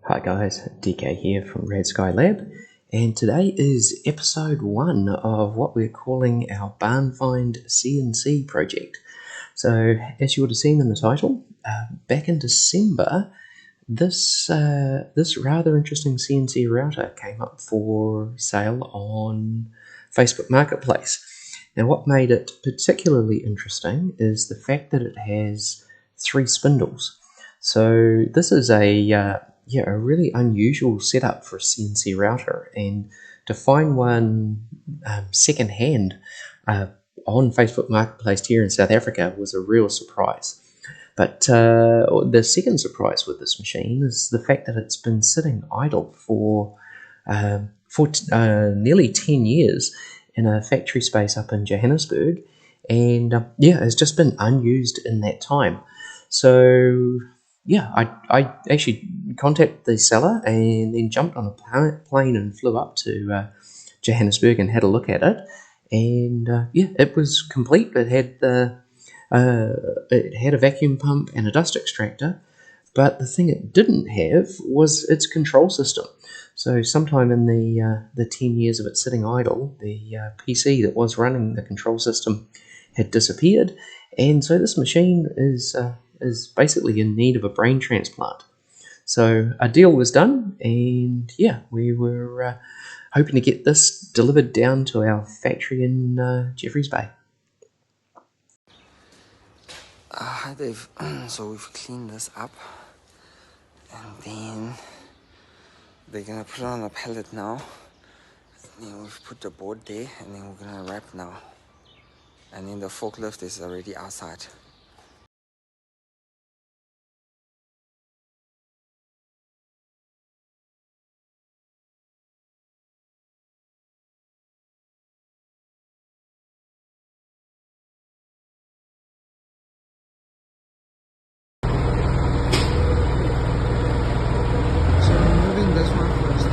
Hi guys, DK here from Rad Sky Lab, and today is episode 1 of what we're calling our Barn Find CNC project. So, as you would have seen in the title, back in December, this rather interesting CNC router came up for sale on Facebook Marketplace. Now, what made it particularly interesting is the fact that it has 3 spindles. So this is a really unusual setup for a CNC router, and to find one secondhand on Facebook Marketplace here in South Africa was a real surprise. But the second surprise with this machine is the fact that it's been sitting idle for nearly 10 years in a factory space up in Johannesburg, and it's just been unused in that time. So I actually contacted the seller and then jumped on a plane and flew up to Johannesburg and had a look at it. And it was complete. It had a vacuum pump and a dust extractor, but the thing it didn't have was its control system. So sometime in the 10 years of it sitting idle, the PC that was running the control system had disappeared, and so this machine is basically in need of a brain transplant. So a deal was done, and we were hoping to get this delivered down to our factory in Jeffreys Bay. Hi Dave. So we've cleaned this up, and then they're gonna put it on a pallet now. And then we've put the board there, and then we're gonna wrap now. And then the forklift is already outside. So removing this one first.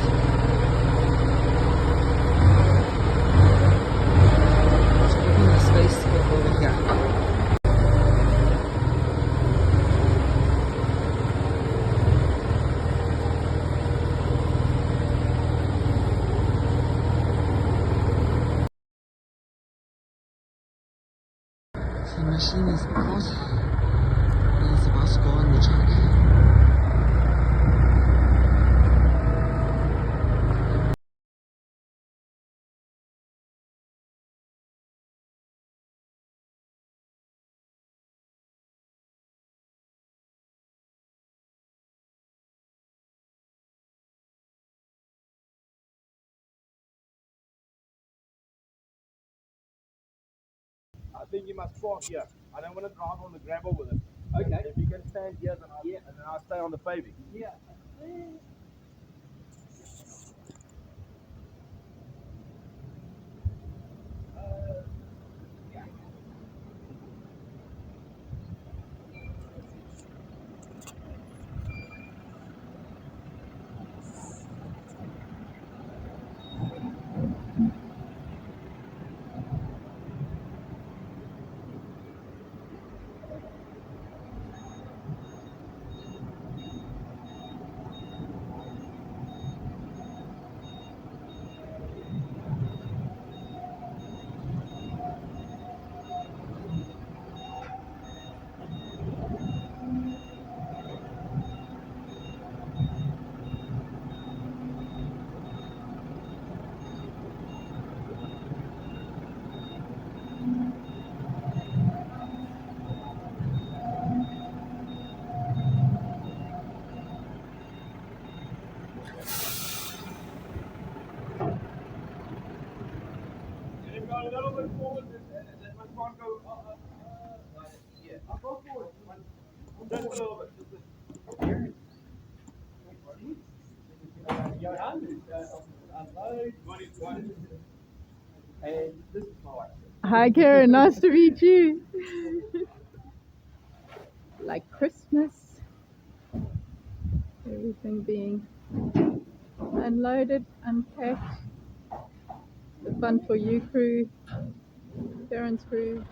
Just putting the space to go over here. The machine is out, and it's about to go in the truck. I think you must park here. I don't want to drive on the gravel with it. Okay. If you can stand here, then I'll stay on the paving. Yeah. A little bit forward, and my front go. I'll go forward. Just a little bit. Johan, and this is my wife. Hi Karen, nice to meet you. Like Christmas, everything being unloaded, unpacked. The Fun for You crew, Karen's crew.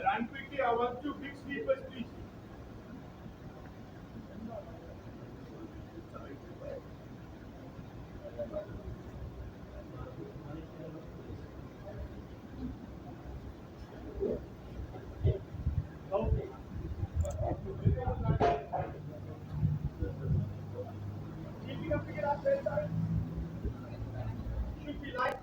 Run quickly, I want two big sleepers, please. Keeping up, pick it up, better. Should be light.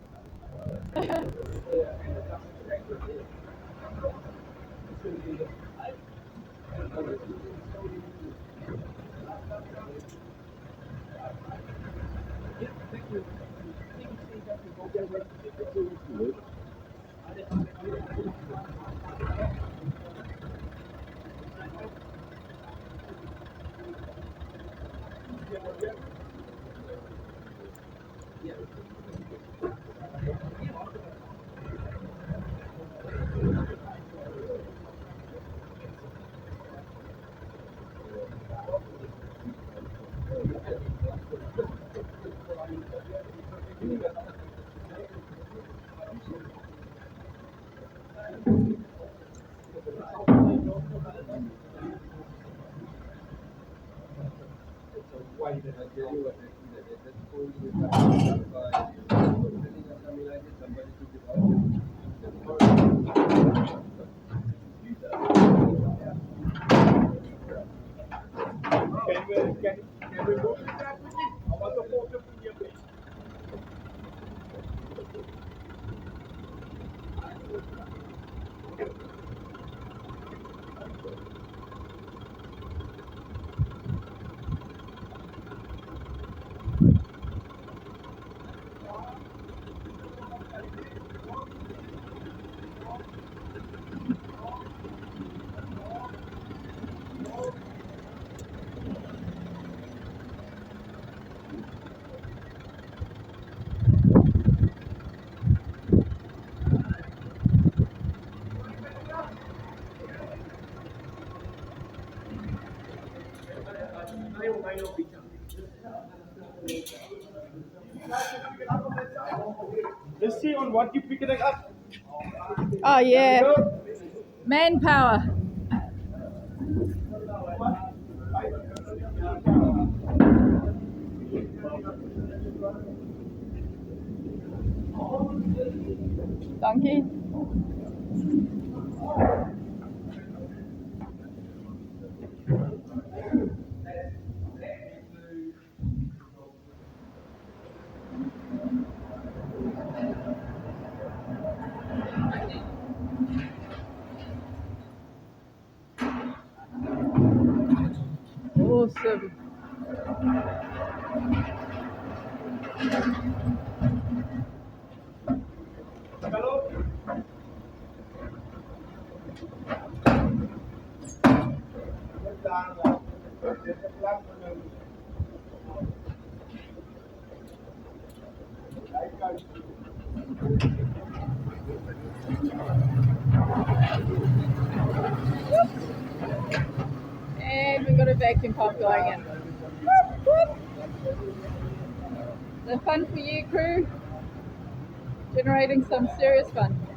Can we go to that quickly? I want the photo from here, please. Let's see on what you pick it up. Oh yeah, manpower. Donkey. Awesome. Hello? And we've got a vacuum pump going in. The Fun for You crew generating some serious fun.